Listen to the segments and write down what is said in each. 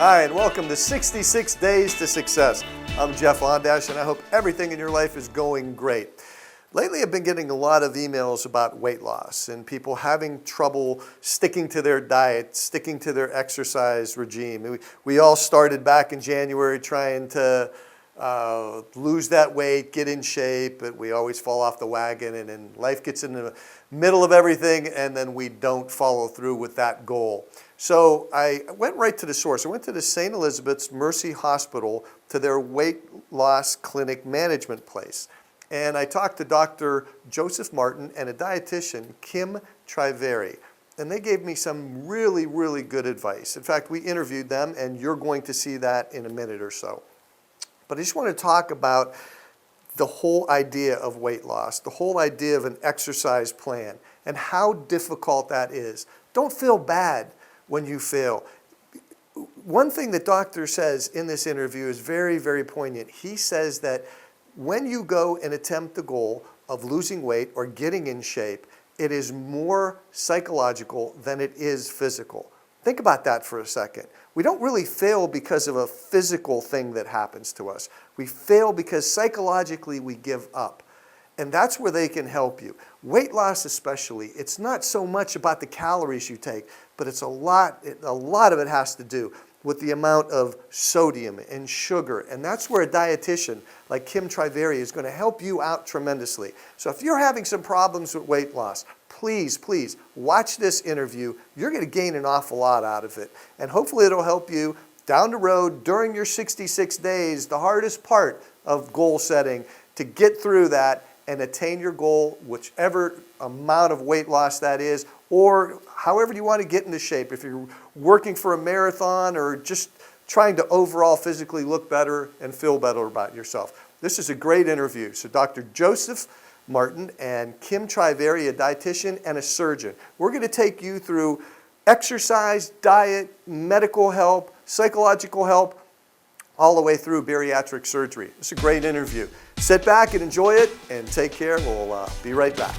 Hi, and welcome to 66 Days to Success. I'm Jeff Ondash, and I hope everything in your life is going great. Lately, I've been getting a lot of emails about weight loss and people having trouble sticking to their diet, sticking to their exercise regime. We all started back in January trying to lose that weight, get in shape, but we always fall off the wagon, and then life gets in the middle of everything, and then we don't follow through with that goal. So I went right to the source. I went to the St. Elizabeth's Mercy Hospital to their weight loss clinic management place. And I talked to Dr. Joseph Martin and a dietitian, Kim Triveri. And they gave me some really, really good advice. In fact, we interviewed them, and you're going to see that in a minute or so. But I just want to talk about the whole idea of weight loss, the whole idea of an exercise plan, and how difficult that is. Don't feel bad when you fail. One thing the doctor says in this interview is very, very poignant. He says that when you go and attempt the goal of losing weight or getting in shape, it is more psychological than it is physical. Think about that for a second. We don't really fail because of a physical thing that happens to us. We fail because psychologically we give up. And that's where they can help you. Weight loss especially, it's not so much about the calories you take, but it's a lot of it has to do with the amount of sodium and sugar. And that's where a dietitian like Kim Triveri is going to help you out tremendously. So if you're having some problems with weight loss, please, please watch this interview. You're going to gain an awful lot out of it. And hopefully it'll help you down the road during your 66 days, the hardest part of goal setting, to get through that and attain your goal, whichever amount of weight loss that is, or however you want to get into shape. If you're working for a marathon or just trying to overall physically look better and feel better about yourself. This is a great interview. So Dr. Joseph Martin and Kim Triveri, a dietitian and a surgeon. We're going to take you through exercise, diet, medical help, psychological help, all the way through bariatric surgery. It's a great interview. Sit back and enjoy it, and take care. We'll be right back.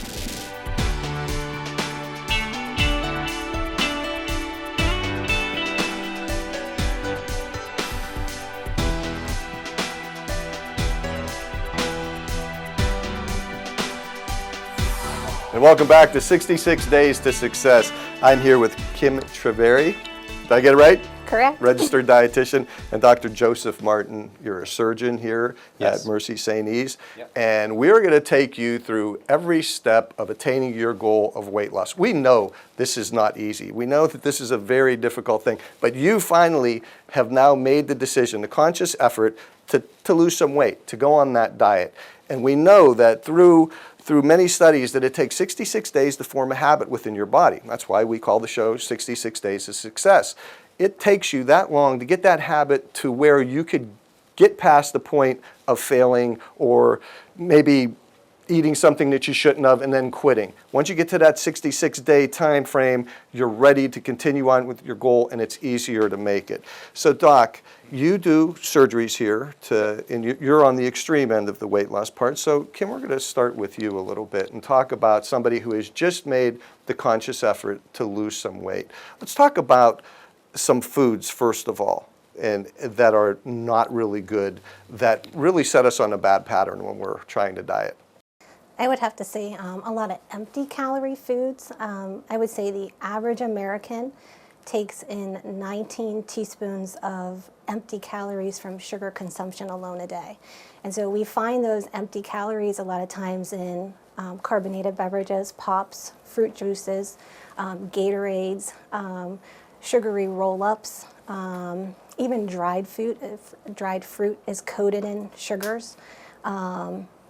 And welcome back to 66 Days to Success. I'm here with Kim Triveri. Did I get it right? Correct. Registered dietitian, and Dr. Joseph Martin. You're a surgeon here at Mercy St. E's. Yep. And we're going to take you through every step of attaining your goal of weight loss. We know this is not easy. We know that this is a very difficult thing, but you finally have now made the decision, the conscious effort to lose some weight, to go on that diet. And we know that through many studies that it takes 66 days to form a habit within your body. That's why we call the show 66 Days to Success. It takes you that long to get that habit to where you could get past the point of failing or maybe eating something that you shouldn't have and then quitting. Once you get to that 66-day time frame, you're ready to continue on with your goal, and it's easier to make it. So Doc, you do surgeries here, and you're on the extreme end of the weight loss part. So Kim, we're going to start with you a little bit and talk about somebody who has just made the conscious effort to lose some weight. Let's talk about some foods, first of all, and that are not really good, that really set us on a bad pattern when we're trying to diet. I would have to say a lot of empty calorie foods. I would say the average American takes in 19 teaspoons of empty calories from sugar consumption alone a day. And so we find those empty calories a lot of times in carbonated beverages, pops, fruit juices, Gatorades, sugary roll-ups, even dried fruit. Dried fruit is coated in sugars.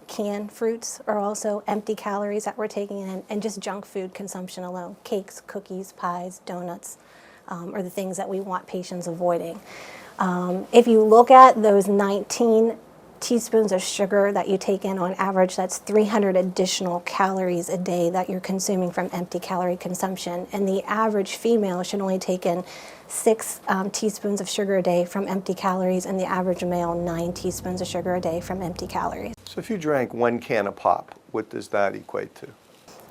Canned fruits are also empty calories that we're taking in, and just junk food consumption alone. Cakes, cookies, pies, donuts are the things that we want patients avoiding. If you look at those 19 teaspoons of sugar that you take in on average, that's 300 additional calories a day that you're consuming from empty calorie consumption. And the average female should only take in 6 teaspoons of sugar a day from empty calories, and the average male 9 teaspoons of sugar a day from empty calories. So if you drank 1 can of pop, what does that equate to?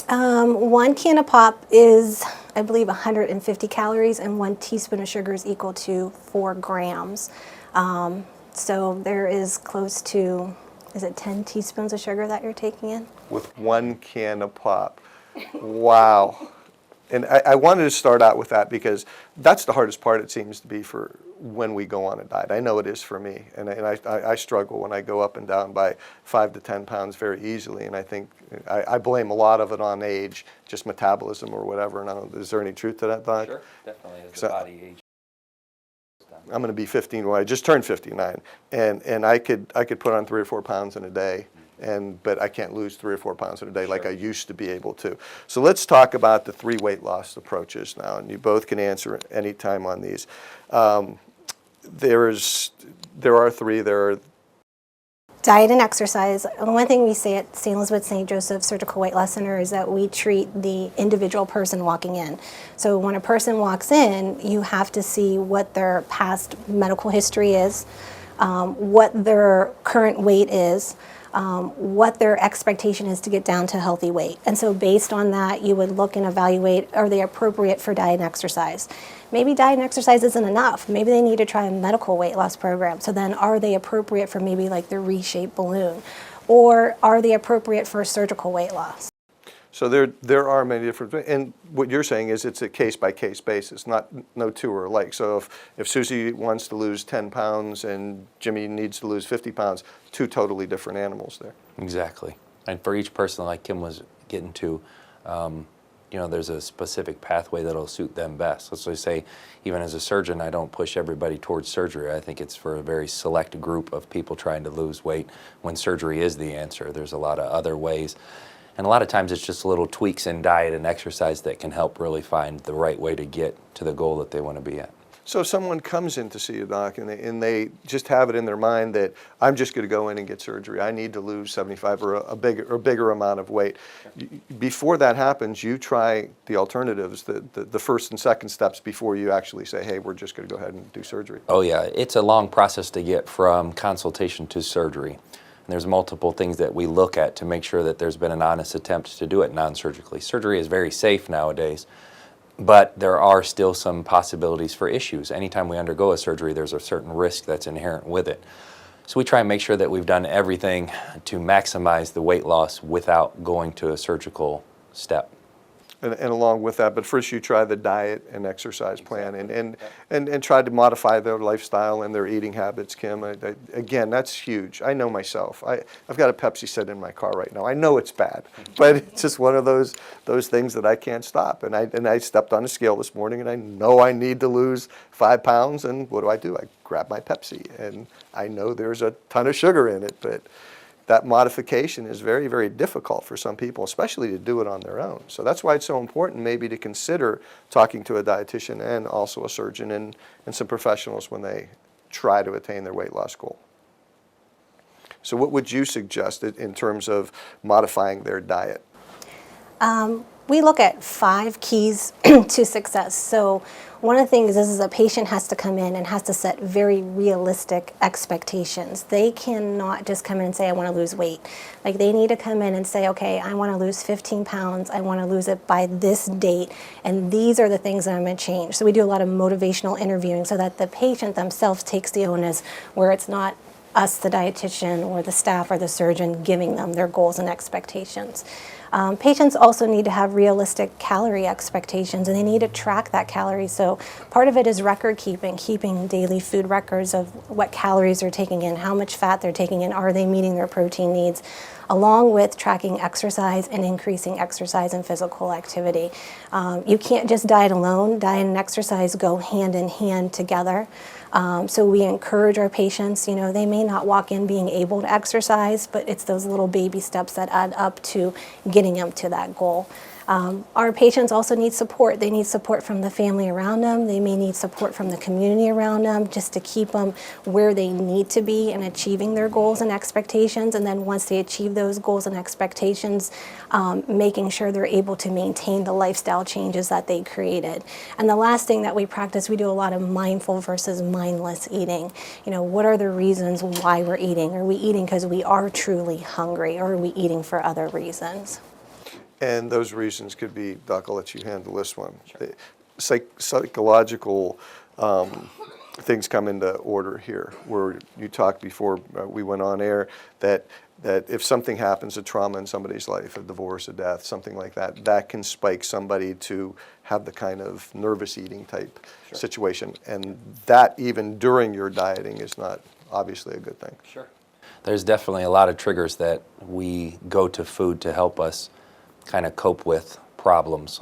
1 can of pop is I believe, 150 calories, and 1 teaspoon of sugar is equal to 4 grams. So there is close to, is it 10 teaspoons of sugar that you're taking in? With 1 can of pop. Wow. And I wanted to start out with that because that's the hardest part, it seems to be, for when we go on a diet. I know it is for me, and I struggle when I go up and down by 5 to 10 pounds very easily, and I think I blame a lot of it on age, just metabolism or whatever. And I don't, is there any truth to that, Doc? Sure, definitely, as the body ages. I'm going to be 15. Well, I just turned 59, and I could put on 3 or 4 pounds in a day, but I can't lose 3 or 4 pounds in a day like I used to be able to. So let's talk about the 3 weight loss approaches now, and you both can answer any time on these. There are 3. There are Diet and exercise. One thing we say at St. Elizabeth St. Joseph Surgical Weight Loss Center is that we treat the individual person walking in. So when a person walks in, you have to see what their past medical history is, what their current weight is, what their expectation is to get down to healthy weight. And so based on that, you would look and evaluate, are they appropriate for diet and exercise? Maybe diet and exercise isn't enough. Maybe they need to try a medical weight loss program. So then are they appropriate for maybe like the reshaped balloon? Or are they appropriate for surgical weight loss? So there are many different, and what you're saying is it's a case-by-case basis, no 2 are alike. So if Susie wants to lose 10 pounds and Jimmy needs to lose 50 pounds, 2 totally different animals there. Exactly. And for each person, like Kim was getting to, there's a specific pathway that'll suit them best. Let's just say, even as a surgeon, I don't push everybody towards surgery. I think it's for a very select group of people trying to lose weight when surgery is the answer. There's a lot of other ways. And a lot of times it's just little tweaks in diet and exercise that can help really find the right way to get to the goal that they want to be at. So if someone comes in to see a doc and they just have it in their mind that I'm just going to go in and get surgery, I need to lose 75 or a bigger amount of weight. Before that happens, you try the alternatives, the first and second steps before you actually say, hey, we're just going to go ahead and do surgery. Oh yeah, it's a long process to get from consultation to surgery. And there's multiple things that we look at to make sure that there's been an honest attempt to do it non-surgically. Surgery is very safe nowadays, but there are still some possibilities for issues. Anytime we undergo a surgery, there's a certain risk that's inherent with it. So we try and make sure that we've done everything to maximize the weight loss without going to a surgical step. And along with that, but first you try the diet and exercise plan and try to modify their lifestyle and their eating habits, Kim. Again, that's huge. I know myself. I've got a Pepsi set in my car right now. I know it's bad, but it's just one of those things that I can't stop. And I stepped on a scale this morning and I know I need to lose 5 pounds, and what do? I grab my Pepsi, and I know there's a ton of sugar in it, but that modification is very, very difficult for some people, especially to do it on their own. So that's why it's so important maybe to consider talking to a dietitian and also a surgeon and some professionals when they try to attain their weight loss goal. So what would you suggest in terms of modifying their diet? We look at 5 keys to success. So one of the things is a patient has to come in and has to set very realistic expectations. They cannot just come in and say, I want to lose weight. Like, they need to come in and say, okay, I want to lose 15 pounds. I want to lose it by this date. And these are the things that I'm going to change. So we do a lot of motivational interviewing so that the patient themselves takes the onus, where it's not us, the dietitian, or the staff, or the surgeon giving them their goals and expectations. Patients also need to have realistic calorie expectations, and they need to track that calorie. So part of it is record keeping daily food records of what calories they're taking in, how much fat they're taking in, are they meeting their protein needs, along with tracking exercise and increasing exercise and physical activity. You can't just diet alone. Diet and exercise go hand in hand together. So we encourage our patients, they may not walk in being able to exercise, but it's those little baby steps that add up to getting them to that goal. Our patients also need support. They need support from the family around them. They may need support from the community around them just to keep them where they need to be in achieving their goals and expectations. And then once they achieve those goals and expectations, making sure they're able to maintain the lifestyle changes that they created. And the last thing that we practice, we do a lot of mindful versus mindless eating. What are the reasons why we're eating? Are we eating because we are truly hungry, or are we eating for other reasons? And those reasons could be, Doc, I'll let you handle this one. Sure. Psychological things come into order here, where you talked before we went on air that if something happens, a trauma in somebody's life, a divorce, a death, something like that, that can spike somebody to have the kind of nervous eating type Sure. situation. And that even during your dieting is not obviously a good thing. Sure. There's definitely a lot of triggers that we go to food to help us kind of cope with problems.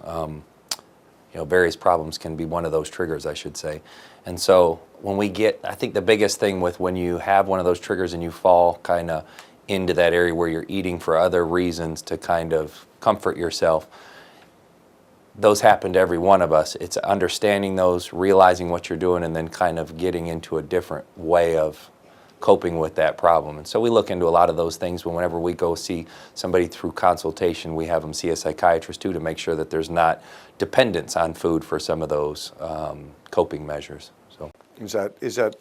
Various problems can be one of those triggers, I should say. And so when we get, I think the biggest thing with when you have one of those triggers and you fall kind of into that area where you're eating for other reasons to kind of comfort yourself, those happen to every one of us. It's understanding those, realizing what you're doing, and then kind of getting into a different way of coping with that problem. And so we look into a lot of those things whenever we go see somebody through consultation. We have them see a psychiatrist too to make sure that there's not dependence on food for some of those coping measures. So is that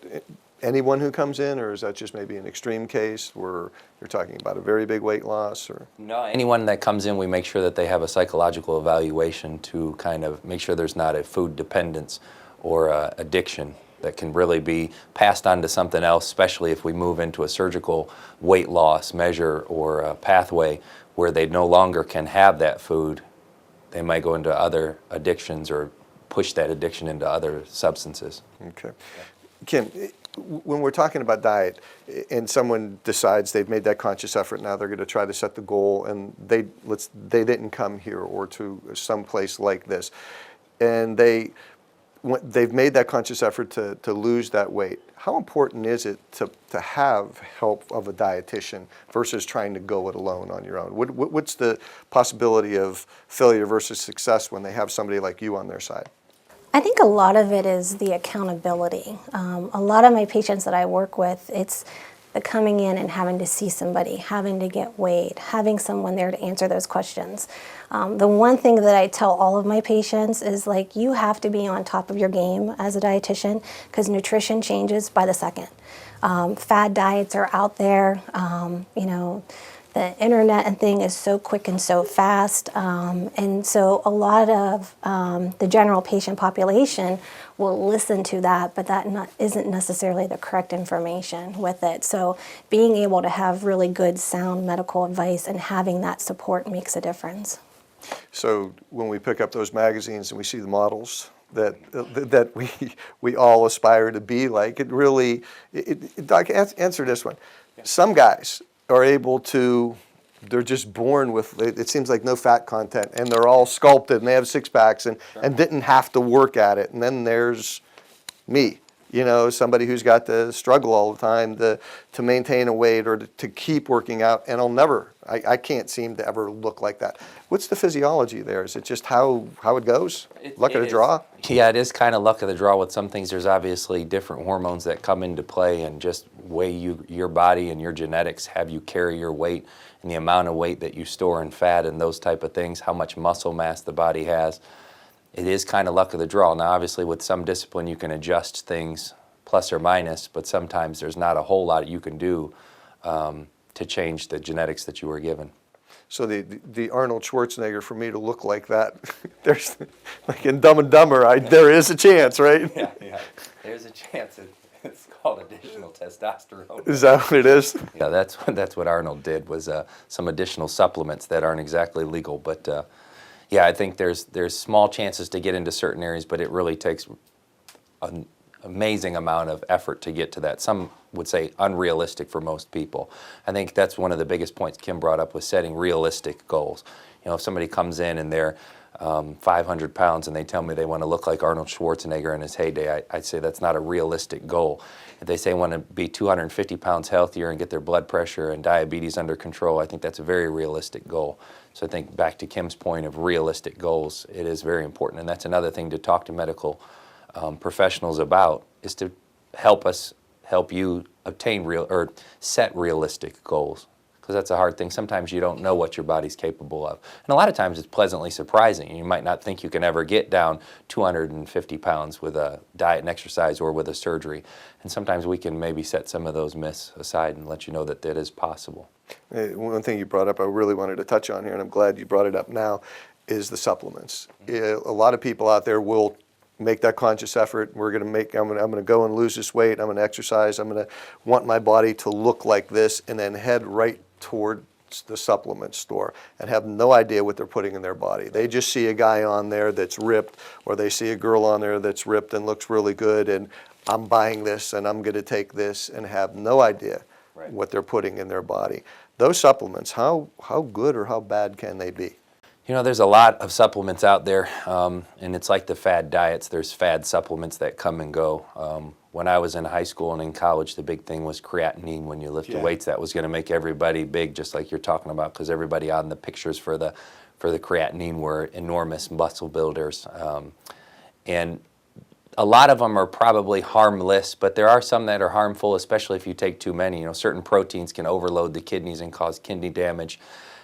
anyone who comes in, or is that just maybe an extreme case where you're talking about a very big weight loss? Or no, anyone that comes in, we make sure that they have a psychological evaluation to kind of make sure there's not a food dependence or addiction that can really be passed on to something else, especially if we move into a surgical weight loss measure or a pathway where they no longer can have that food. They might go into other addictions or push that addiction into other substances. Okay. Kim, when we're talking about diet and someone decides they've made that conscious effort, now they're going to try to set the goal, and they didn't come here or to some place like this, and they've made that conscious effort to lose that weight. How important is it to have help of a dietitian versus trying to go it alone on your own? What's the possibility of failure versus success when they have somebody like you on their side? I think a lot of it is the accountability. A lot of my patients that I work with, it's the coming in and having to see somebody, having to get weighed, having someone there to answer those questions. The one thing that I tell all of my patients is, like, you have to be on top of your game as a dietitian, because nutrition changes by the second. Fad diets are out there. The internet and thing is so quick and so fast, and so a lot of the general patient population will listen to that, but that isn't necessarily the correct information with it. So being able to have really good, sound medical advice and having that support makes a difference. So when we pick up those magazines and we see the models that we all aspire to be like, Doc, answer this one. Some guys are able to, they're just born with, it seems like, no fat content, and they're all sculpted and they have six packs and didn't have to work at it. And then there's me, somebody who's got to struggle all the time to maintain a weight or to keep working out, and I can't seem to ever look like that. What's the physiology there? Is it just how it goes? Luck of the draw? Yeah, it is kind of luck of the draw with some things. There's obviously different hormones that come into play, and just way your body and your genetics have you carry your weight, and the amount of weight that you store in fat and those type of things, how much muscle mass the body has. It is kind of luck of the draw. Now, obviously, with some discipline, you can adjust things plus or minus, but sometimes there's not a whole lot you can do to change the genetics that you were given. So the Arnold Schwarzenegger, for me to look like that, there's, like in Dumb and Dumber, there is a chance, right? Yeah. There's a chance. It's called additional testosterone. Is that what it is? Yeah, that's what Arnold did, was some additional supplements that aren't exactly legal. But yeah, I think there's small chances to get into certain areas, but it really takes an amazing amount of effort to get to that. Some would say unrealistic for most people. I think that's one of the biggest points Kim brought up, was setting realistic goals. If somebody comes in and they're 500 pounds and they tell me they want to look like Arnold Schwarzenegger in his heyday, I'd say that's not a realistic goal. If they say want to be 250 pounds healthier and get their blood pressure and diabetes under control, I think that's a very realistic goal. So I think back to Kim's point of realistic goals, it is very important. And that's another thing to talk to medical professionals about, is to help you obtain set realistic goals. because that's a hard thing. Sometimes you don't know what your body's capable of. And a lot of times it's pleasantly surprising. You might not think you can ever get down 250 pounds with a diet and exercise or with a surgery. And sometimes we can maybe set some of those myths aside and let you know that that is possible. One thing you brought up I really wanted to touch on here, and I'm glad you brought it up now, is the supplements. A lot of people out there will make that conscious effort. I'm going to go and lose this weight. I'm going to exercise. I'm going to want my body to look like this, and then head right towards the supplement store and have no idea what they're putting in their body. They just see a guy on there that's ripped, or they see a girl on there that's ripped and looks really good, and I'm buying this and I'm going to take this, and have no idea what they're putting in their body. Those supplements, how good or how bad can they be? You know, there's a lot of supplements out there, and it's like the fad diets. There's fad supplements that come and go. When I was in high school and in college, the big thing was creatinine. When you lift the weights, that was going to make everybody big, just like you're talking about, because everybody on the pictures for the creatinine were enormous muscle builders. And a lot of them are probably harmless, but there are some that are harmful, especially if you take too many. You know, certain proteins can overload the kidneys and cause kidney damage.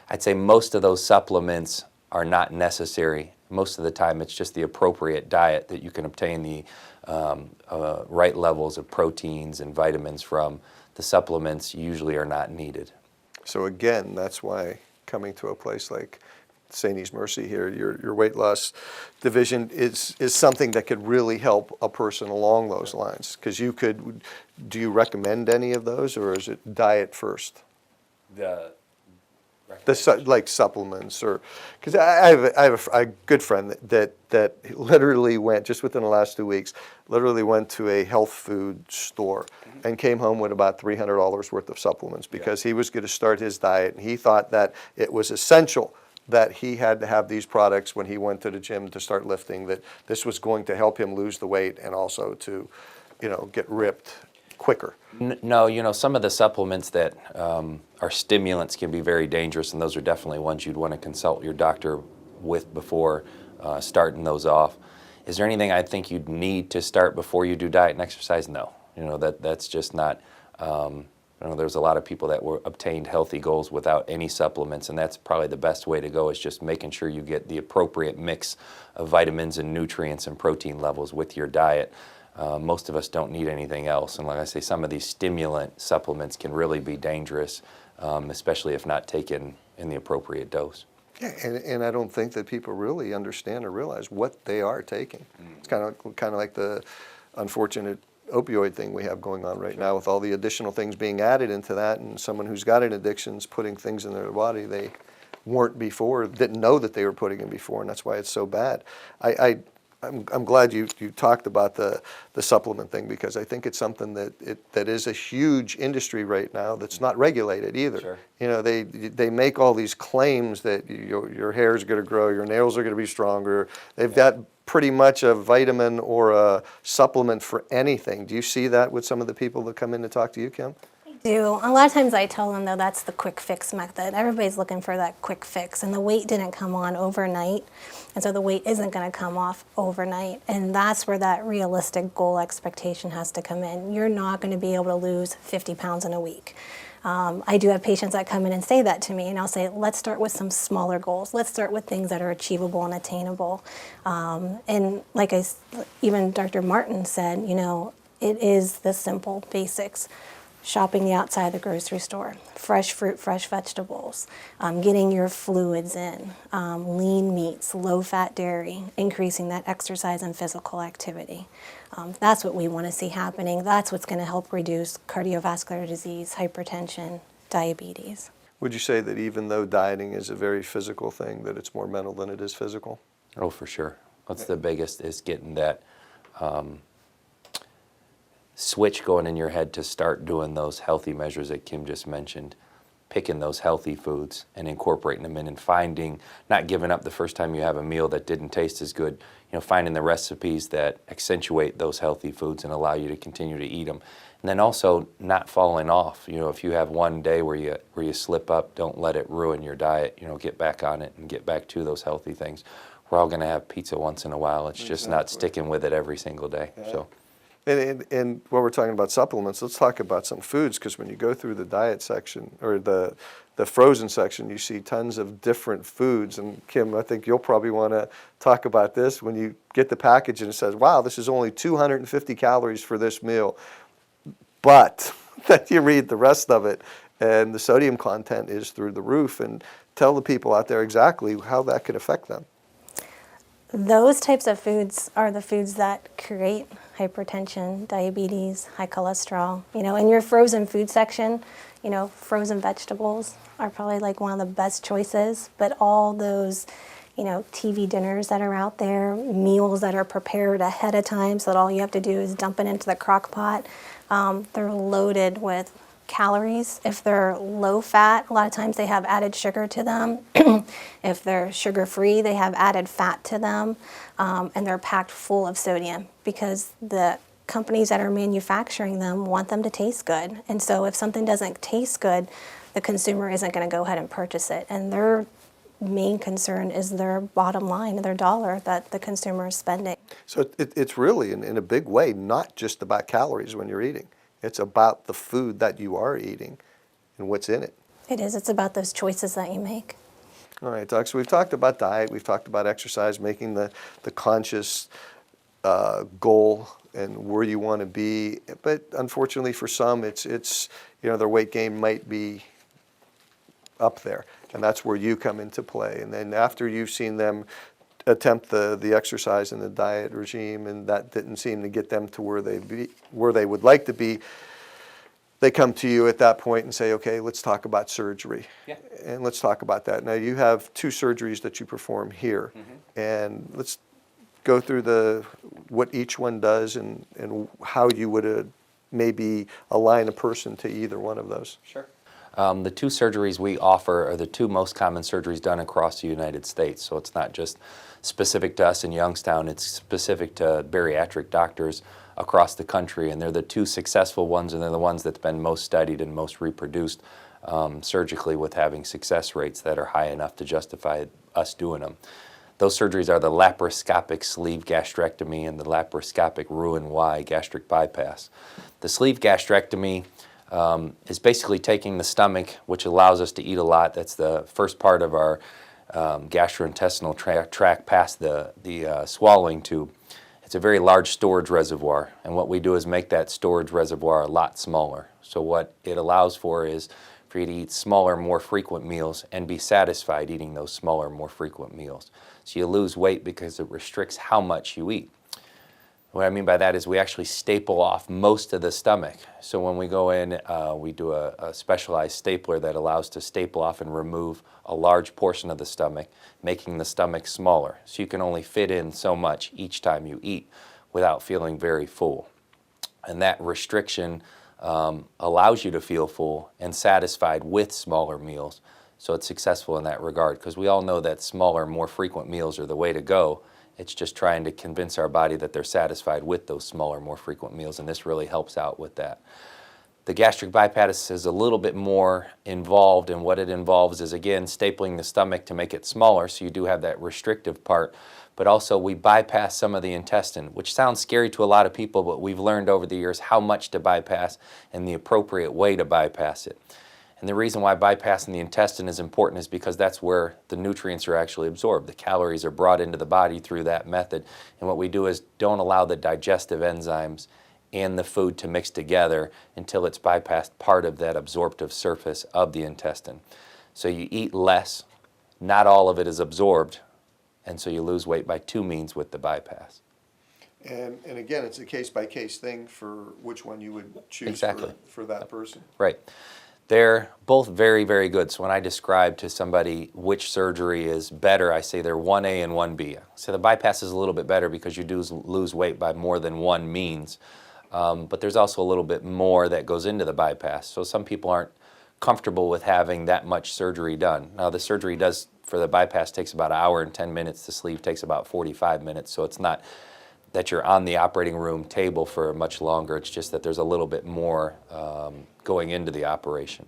I'd say most of those supplements are not necessary. Most of the time it's just the appropriate diet that you can obtain the right levels of proteins and vitamins from. The supplements usually are not needed. So again, that's why coming to a place like St. E's Mercy here, your weight loss division is something that could really help a person along those lines. Because do you recommend any of those, or is it diet first? Like supplements, or because I have a good friend that literally went, just within the last 2 weeks, literally went to a health food store and came home with about $300 worth of supplements because he was going to start his diet, and he thought that it was essential that he had to have these products when he went to the gym to start lifting, that this was going to help him lose the weight and also to, get ripped quicker. No, you know, some of the supplements that are stimulants can be very dangerous, and those are definitely ones you'd want to consult your doctor with before starting those off. Is there anything I think you'd need to start before you do diet and exercise? No. You know, that's just not, there's a lot of people that obtained healthy goals without any supplements, and that's probably the best way to go, is just making sure you get the appropriate mix of vitamins and nutrients and protein levels with your diet. Most of us don't need anything else, and like I say, some of these stimulant supplements can really be dangerous, especially if not taken in the appropriate dose. Yeah, and I don't think that people really understand or realize what they are taking. It's kind of like the unfortunate opioid thing we have going on right now, with all the additional things being added into that, and someone who's got an addiction is putting things in their body they weren't before, didn't know that they were putting in before, and that's why it's so bad. I'm glad you talked about the supplement thing, because I think it's something that is a huge industry right now that's not regulated either. Sure. You know, they make all these claims that your hair is going to grow, your nails are going to be stronger. They've got pretty much a vitamin or a supplement for anything. Do you see that with some of the people that come in to talk to you, Kim? Do. A lot of times I tell them, though, that's the quick fix method. Everybody's looking for that quick fix, and the weight didn't come on overnight, and so the weight isn't going to come off overnight, and that's where that realistic goal expectation has to come in. You're not going to be able to lose 50 pounds in a week. I do have patients that come in and say that to me, and I'll say, let's start with some smaller goals. Let's start with things that are achievable and attainable. And like even Dr. Martin said, it is the simple basics. Shopping the outside of the grocery store, fresh fruit, fresh vegetables, getting your fluids in, lean meats, low-fat dairy, increasing that exercise and physical activity. That's what we want to see happening. That's what's going to help reduce cardiovascular disease, hypertension, diabetes. Would you say that even though dieting is a very physical thing, that it's more mental than it is physical? Oh, for sure. What's the biggest is getting that switch going in your head to start doing those healthy measures that Kim just mentioned, picking those healthy foods and incorporating them in, and finding, not giving up the first time you have a meal that didn't taste as good, finding the recipes that accentuate those healthy foods and allow you to continue to eat them. And then also not falling off. If you have one day where you slip up, don't let it ruin your diet. Get back on it and get back to those healthy things. We're all going to have pizza once in a while. It's just not sticking with it every single day. Yeah. So. And while we're talking about supplements, let's talk about some foods, because when you go through the diet section or the frozen section, you see tons of different foods. And Kim, I think you'll probably want to talk about this. When you get the package and it says, wow, this is only 250 calories for this meal, but then you read the rest of it and the sodium content is through the roof. And tell the people out there exactly how that could affect them. Those types of foods are the foods that create hypertension, diabetes, high cholesterol. In your frozen food section, frozen vegetables are probably like one of the best choices, but all those, TV dinners that are out there, meals that are prepared ahead of time so that all you have to do is dump it into the crock pot, they're loaded with calories. If they're low fat, a lot of times they have added sugar to them. If they're sugar free, they have added fat to them, and they're packed full of sodium because the companies that are manufacturing them want them to taste good. And so if something doesn't taste good, the consumer isn't going to go ahead and purchase it. And their main concern is their bottom line, their dollar that the consumer is spending. So it's really, in a big way, not just about calories when you're eating. It's about the food that you are eating and what's in it. It is. It's about those choices that you make. All right, Doc. So we've talked about diet. We've talked about exercise, making the conscious goal and where you want to be. But unfortunately for some, it's their weight gain might be up there. And that's where you come into play. And then after you've seen them attempt the exercise and the diet regime, and that didn't seem to get them to where they would like to be, they come to you at that point and say, okay, let's talk about surgery. Yeah. And let's talk about that. Now you have 2 surgeries that you perform here, and let's go through what each one does and how you would maybe align a person to either one of those. Sure. The 2 surgeries we offer are the 2 most common surgeries done across the United States. So it's not just specific to us in Youngstown, it's specific to bariatric doctors across the country. And they're the 2 successful ones, and they're the ones that's been most studied and most reproduced surgically, with having success rates that are high enough to justify us doing them. Those surgeries are the laparoscopic sleeve gastrectomy and the laparoscopic Roux-en-Y gastric bypass. The sleeve gastrectomy is basically taking the stomach, which allows us to eat a lot. That's the first part of our gastrointestinal tract past the swallowing tube. It's a very large storage reservoir, and what we do is make that storage reservoir a lot smaller. So what it allows for is for you to eat smaller, more frequent meals and be satisfied eating those smaller, more frequent meals. So you lose weight because it restricts how much you eat. What I mean by that is we actually staple off most of the stomach. So when we go in, we do a specialized stapler that allows to staple off and remove a large portion of the stomach, making the stomach smaller. So you can only fit in so much each time you eat without feeling very full. And that restriction allows you to feel full and satisfied with smaller meals. So it's successful in that regard, because we all know that smaller, more frequent meals are the way to go. It's just trying to convince our body that they're satisfied with those smaller, more frequent meals, and this really helps out with that. The gastric bypass is a little bit more involved, and what it involves is, again, stapling the stomach to make it smaller, so you do have that restrictive part, but also we bypass some of the intestine, which sounds scary to a lot of people, but we've learned over the years how much to bypass and the appropriate way to bypass it. And the reason why bypassing the intestine is important is because that's where the nutrients are actually absorbed. The calories are brought into the body through that method. And what we do is don't allow the digestive enzymes and the food to mix together until it's bypassed part of that absorptive surface of the intestine. So you eat less, not all of it is absorbed, and so you lose weight by 2 means with the bypass. And again, it's a case-by-case thing for which one you would choose Exactly. for that person. Right. They're both very, very good. So when I describe to somebody which surgery is better, I say they're 1A and 1B. So the bypass is a little bit better because you do lose weight by more than 1 means. But there's also a little bit more that goes into the bypass. So some people aren't comfortable with having that much surgery done. Now the surgery for the bypass takes about 1 hour and 10 minutes. The sleeve takes about 45 minutes. So it's not that you're on the operating room table for much longer. It's just that there's a little bit more going into the operation.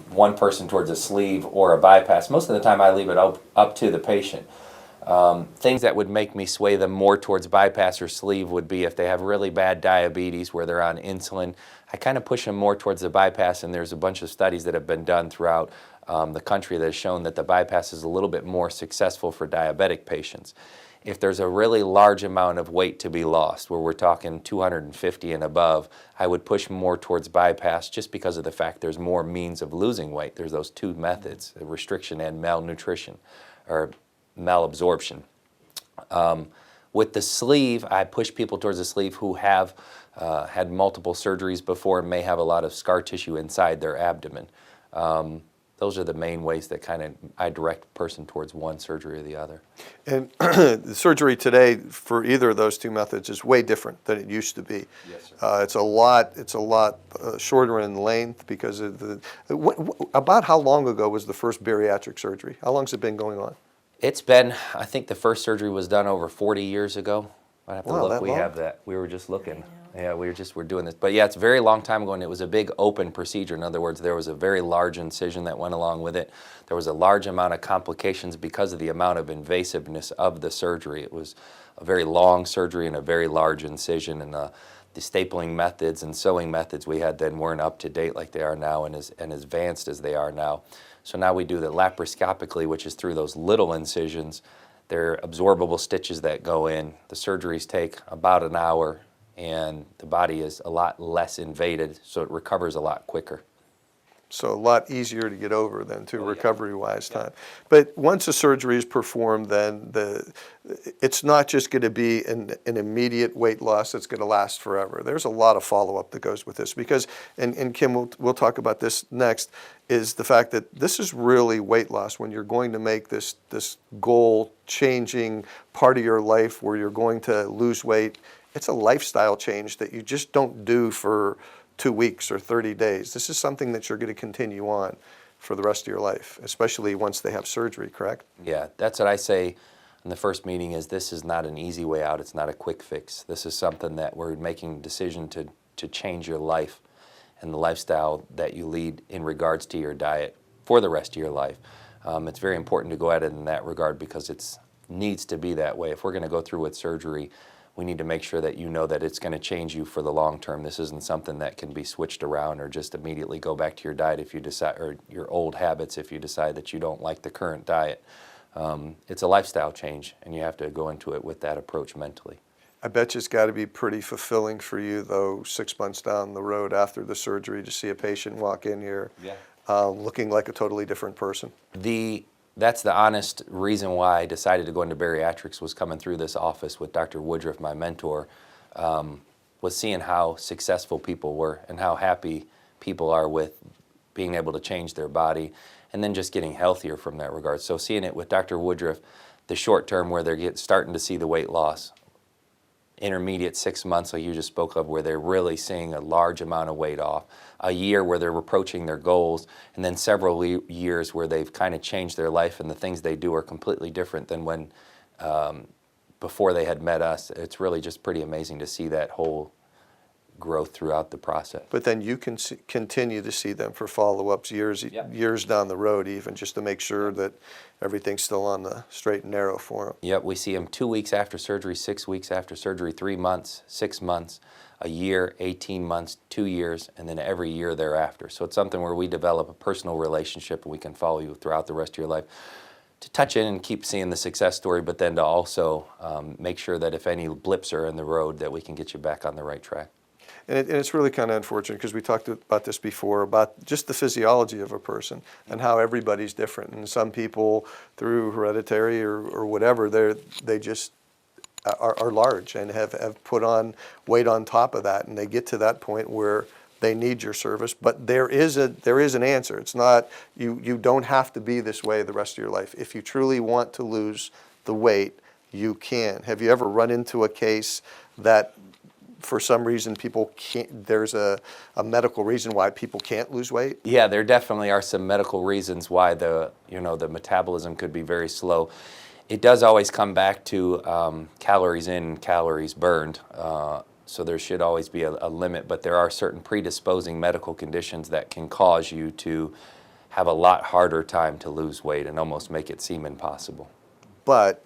One person towards a sleeve or a bypass. Most of the time I leave it up to the patient. Things that would make me sway them more towards bypass or sleeve would be if they have really bad diabetes where they're on insulin. I kind of push them more towards the bypass, and there's a bunch of studies that have been done throughout the country that has shown that the bypass is a little bit more successful for diabetic patients. If there's a really large amount of weight to be lost, where we're talking 250 and above, I would push more towards bypass just because of the fact there's more means of losing weight. There's those two methods, restriction and malnutrition, or malabsorption. With the sleeve, I push people towards the sleeve who have had multiple surgeries before and may have a lot of scar tissue inside their abdomen. Those are the main ways that kind of I direct a person towards one surgery or the other. And the surgery today for either of those two methods is way different than it used to be. Yes, sir. It's a lot shorter in length because of the. About how long ago was the first bariatric surgery? How long has it been going on? It's been, I think the first surgery was done over 40 years ago. I have to Wow, look. that We long? have that. We were just looking. Yeah, we're doing this. But yeah, it's a very long time ago, and it was a big open procedure. In other words, there was a very large incision that went along with it. There was a large amount of complications because of the amount of invasiveness of the surgery. It was a very long surgery and a very large incision, and the stapling methods and sewing methods we had then weren't up to date like they are now and as advanced as they are now. So now we do the laparoscopically, which is through those little incisions. They're absorbable stitches that go in. The surgeries take about an hour, and the body is a lot less invaded, so it recovers a lot quicker. So a lot easier to get over than to Oh, yeah. recovery-wise time. But once a surgery is performed, then it's not just going to be an immediate weight loss that's going to last forever. There's a lot of follow-up that goes with this because, and Kim, we'll talk about this next, is the fact that this is really weight loss when you're going to make this goal-changing part of your life where you're going to lose weight. It's a lifestyle change that you just don't do for 2 weeks or 30 days. This is something that you're going to continue on for the rest of your life, especially once they have surgery, correct? Yeah, that's what I say in the first meeting is this is not an easy way out. It's not a quick fix. This is something that we're making a decision to change your life and the lifestyle that you lead in regards to your diet for the rest of your life. It's very important to go at it in that regard because it needs to be that way. If we're going to go through with surgery, we need to make sure that you know that it's going to change you for the long term. This isn't something that can be switched around or just immediately go back to your diet if you decide, or your old habits if you decide that you don't like the current diet. It's a lifestyle change, and you have to go into it with that approach mentally. I bet you it's got to be pretty fulfilling for you, though, 6 months down the road after the surgery to see a patient walk in here looking like a totally different person. That's the honest reason why I decided to go into bariatrics was coming through this office with Dr. Woodruff, my mentor, was seeing how successful people were and how happy people are with being able to change their body and then just getting healthier from that regard. So seeing it with Dr. Woodruff, the short term where they're starting to see the weight loss, intermediate 6 months like you just spoke of where they're really seeing a large amount of weight off, a year where they're approaching their goals, and then several years where they've kind of changed their life and the things they do are completely different than when before they had met us. It's really just pretty amazing to see that whole growth throughout the process. But then you can continue to see them for follow-ups years down the road even, just to make sure that everything's still on the straight and narrow for them. Yep, we see them 2 weeks after surgery, 6 weeks after surgery, 3 months, 6 months, a year, 18 months, 2 years, and then every year thereafter. So it's something where we develop a personal relationship and we can follow you throughout the rest of your life to touch in and keep seeing the success story, but then to also make sure that if any blips are in the road that we can get you back on the right track. And it's really kind of unfortunate because we talked about this before, about just the physiology of a person and how everybody's different. And some people, through hereditary or whatever, they just are large and have put on weight on top of that. And they get to that point where they need your service. But there is an answer. It's not, you don't have to be this way the rest of your life. If you truly want to lose the weight, you can. Have you ever run into a case that for some reason people can't, there's a medical reason why people can't lose weight? Yeah, there definitely are some medical reasons why the metabolism could be very slow. It does always come back to calories in, calories burned. So there should always be a limit, but there are certain predisposing medical conditions that can cause you to have a lot harder time to lose weight and almost make it seem impossible. But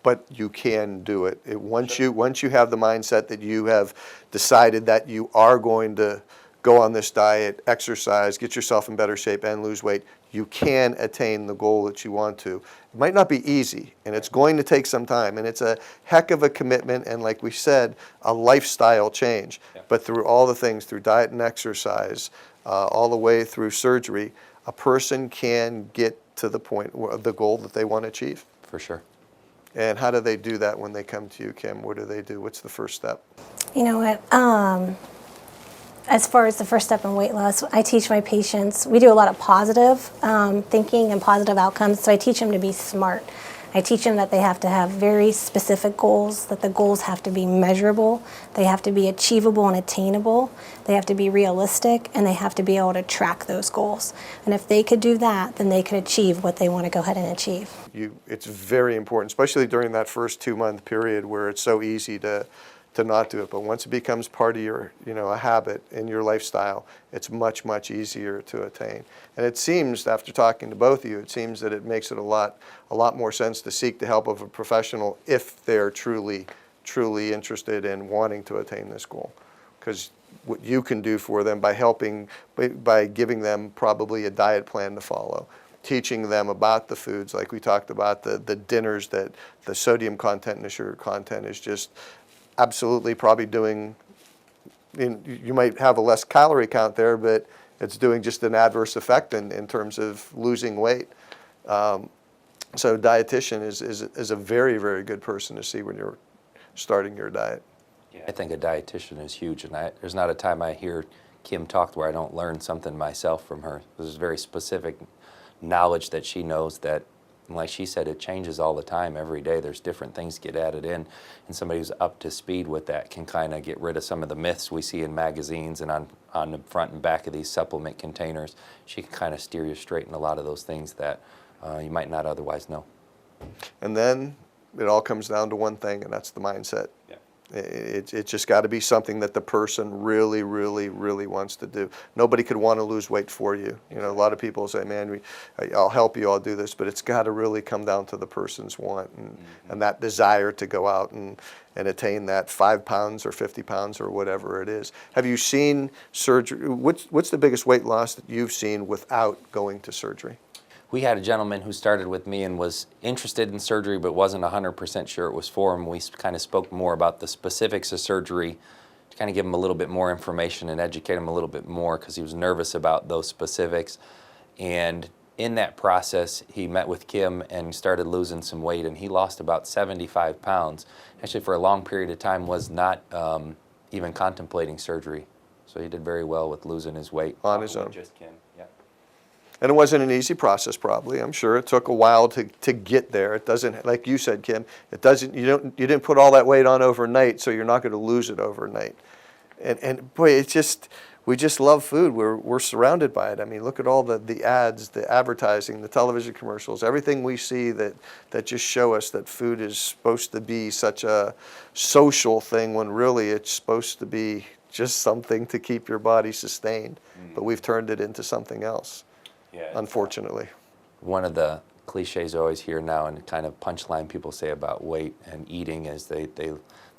but you can do it. Once you have the mindset that you have decided that you are going to go on this diet, exercise, get yourself in better shape, and lose weight, you can attain the goal that you want to. It might not be easy, and it's going to take some time, and it's a heck of a commitment, and like we said, a lifestyle change. Yeah. But through all the things, through diet and exercise, all the way through surgery, a person can get to the point, the goal that they want to achieve. For sure. And how do they do that when they come to you, Kim? What do they do? What's the first step? You know what? As far as the first step in weight loss, I teach my patients, we do a lot of positive thinking and positive outcomes, so I teach them to be smart. I teach them that they have to have very specific goals, that the goals have to be measurable, they have to be achievable and attainable, they have to be realistic, and they have to be able to track those goals. And if they could do that, then they could achieve what they want to go ahead and achieve. It's very important, especially during that first 2-month period where it's so easy to not do it. But once it becomes part of your, a habit in your lifestyle, it's much, much easier to attain. And it seems, after talking to both of you, it seems that it makes it a lot more sense to seek the help of a professional if they're truly interested in wanting to attain this goal. Because what you can do for them by giving them probably a diet plan to follow, teaching them about the foods, like we talked about, the dinners, that the sodium content and the sugar content is just absolutely probably doing, you might have a less calorie count there, but it's doing just an adverse effect in terms of losing weight. So dietitian is a very, very good person to see when you're starting your diet. Yeah, I think a dietitian is huge, and there's not a time I hear Kim talk where I don't learn something myself from her. There's very specific knowledge that she knows that, and like she said, it changes all the time, every day. There's different things get added in, and somebody who's up to speed with that can kind of get rid of some of the myths we see in magazines and on the front and back of these supplement containers. She can kind of steer you straight in a lot of those things that you might not otherwise know. And then it all comes down to one thing, and that's the mindset. Yeah. It's just got to be something that the person really, really, really wants to do. Nobody could want to lose weight for you. A lot of people say, man, I'll help you, I'll do this, but it's got to really come down to the person's want and that desire to go out and attain that 5 pounds or 50 pounds or whatever it is. Have you seen surgery? What's the biggest weight loss that you've seen without going to surgery? We had a gentleman who started with me and was interested in surgery but wasn't 100% sure it was for him. We kind of spoke more about the specifics of surgery to kind of give him a little bit more information and educate him a little bit more because he was nervous about those specifics. And in that process, he met with Kim and started losing some weight, and he lost about 75 pounds. Actually, for a long period of time, was not even contemplating surgery. So he did very well with losing his weight. On his own. Just Kim, yeah. And it wasn't an easy process, probably. I'm sure it took a while to get there. It doesn't, like you said, Kim, it doesn't. You didn't put all that weight on overnight, so you're not going to lose it overnight. And boy, it's just, we just love food. We're surrounded by it. I mean, look at all the ads, the advertising, the television commercials, everything we see that just show us that food is supposed to be such a social thing when really it's supposed to be just something to keep your body sustained. But we've turned it into something else. Yeah, unfortunately. One of the cliches I always hear now and kind of punchline people say about weight and eating is they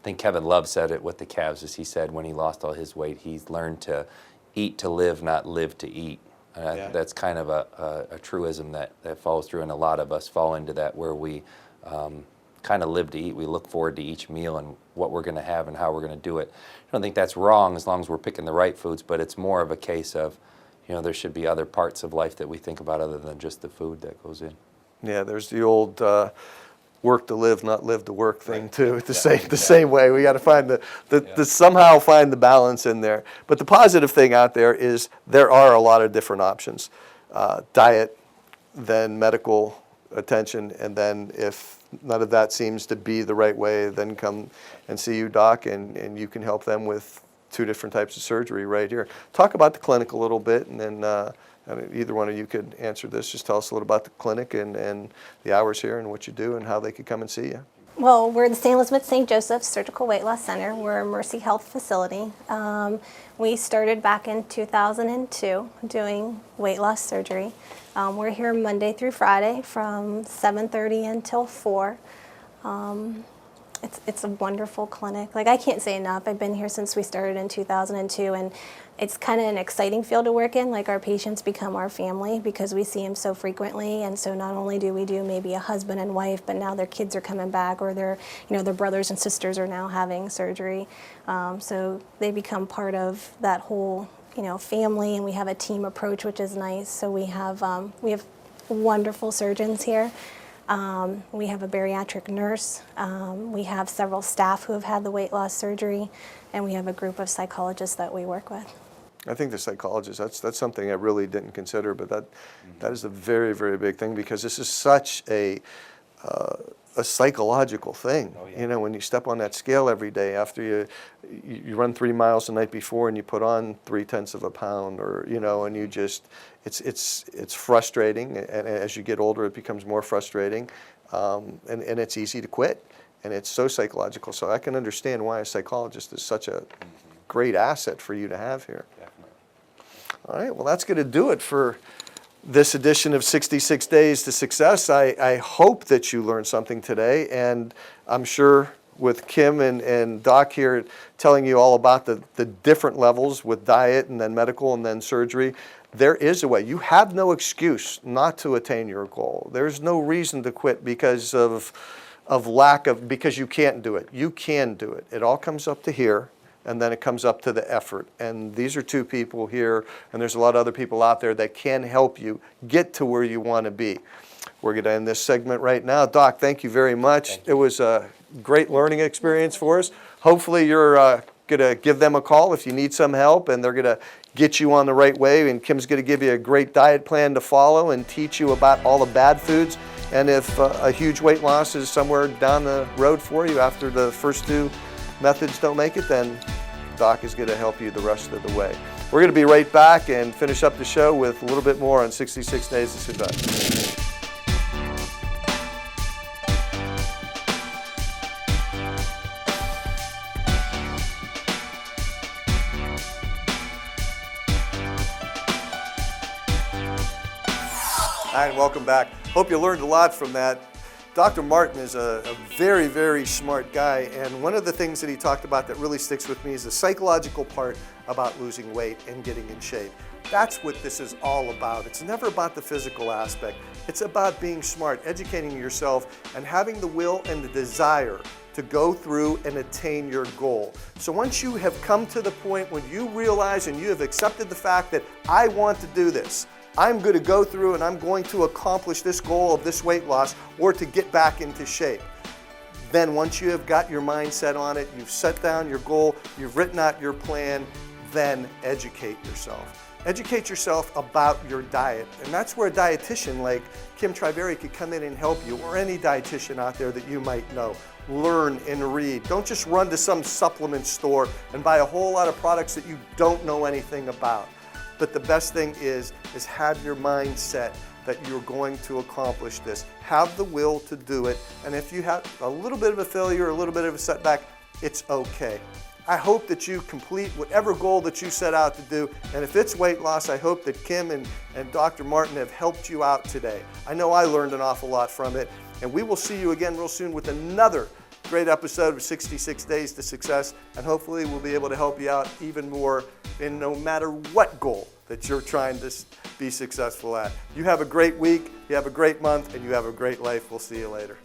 think Kevin Love said it with the Cavs, as he said when he lost all his weight, he's learned to eat to live, not live to eat. Yeah. That's kind of a truism that follows through, and a lot of us fall into that where we kind of live to eat. We look forward to each meal and what we're going to have and how we're going to do it. I don't think that's wrong as long as we're picking the right foods, but it's more of a case of, there should be other parts of life that we think about other than just the food that goes in. Yeah, there's the old work to live, not live to work thing too. The same way. We got to find somehow find the balance in there. But the positive thing out there is there are a lot of different options. Diet, then medical attention, and then if none of that seems to be the right way, then come and see you, doc, and you can help them with 2 different types of surgery right here. Talk about the clinic a little bit, and then either one of you could answer this. Just tell us a little about the clinic and the hours here and what you do and how they could come and see you. Well, we're the St. Elizabeth St. Joseph's Surgical Weight Loss Center. We're a Mercy Health facility. We started back in 2002 doing weight loss surgery. We're here Monday through Friday from 7:30 until 4. It's a wonderful clinic. Like, I can't say enough. I've been here since we started in 2002, and it's kind of an exciting field to work in. Like, our patients become our family because we see them so frequently, and so not only do we do maybe a husband and wife, but now their kids are coming back, or their brothers and sisters are now having surgery. So they become part of that whole family, and we have a team approach, which is nice. So we have wonderful surgeons here. We have a bariatric nurse. We have several staff who have had the weight loss surgery, and we have a group of psychologists that we work with. I think the psychologists, that's something I really didn't consider, but that is a very, very big thing, because this is such a psychological thing. Oh, yeah. When you step on that scale every day after you run 3 miles the night before and you put on 0.3 of a pound, or and you just it's frustrating, and as you get older it becomes more frustrating, and it's easy to quit, and it's so psychological. So I can understand why a psychologist is such a great asset for you to have here. Definitely. All right, well, that's going to do it for this edition of 66 Days to Success. I hope that you learned something today, and I'm sure with Kim and Doc here telling you all about the different levels with diet and then medical and then surgery, there is a way. You have no excuse not to attain your goal. There's no reason to quit because of because you can't do it. You can do it. It all comes up to here, and then it comes up to the effort. And these are two people here, and there's a lot of other people out there that can help you get to where you want to be. We're going to end this segment right now. Doc, thank you very much. It was a great learning experience for us. Hopefully you're going to give them a call if you need some help, and they're going to get you on the right way. And Kim's going to give you a great diet plan to follow and teach you about all the bad foods. And if a huge weight loss is somewhere down the road for you after the first two methods don't make it, then Doc is going to help you the rest of the way. We're going to be right back and finish up the show with a little bit more on 66 Days to Success. Hi, and welcome back. Hope you learned a lot from that. Dr. Martin is a very, very smart guy, and one of the things that he talked about that really sticks with me is the psychological part about losing weight and getting in shape. That's what this is all about. It's never about the physical aspect. It's about being smart, educating yourself, and having the will and the desire to go through and attain your goal. So once you have come to the point when you realize and you have accepted the fact that I want to do this, I'm going to go through and I'm going to accomplish this goal of this weight loss or to get back into shape. Then once you have got your mind set on it, you've set down your goal, you've written out your plan, then educate yourself. Educate yourself about your diet. And that's where a dietitian like Kim Triveri could come in and help you, or any dietitian out there that you might know. Learn and read. Don't just run to some supplement store and buy a whole lot of products that you don't know anything about. But the best thing is have your mind set that you're going to accomplish this. Have the will to do it. And if you have a little bit of a failure, a little bit of a setback, it's okay. I hope that you complete whatever goal that you set out to do. And if it's weight loss, I hope that Kim and Dr. Martin have helped you out today. I know I learned an awful lot from it. And we will see you again real soon with another great episode of 66 Days to Success, and hopefully we'll be able to help you out even more in no matter what goal that you're trying to be successful at. You have a great week, you have a great month, and you have a great life. We'll see you later.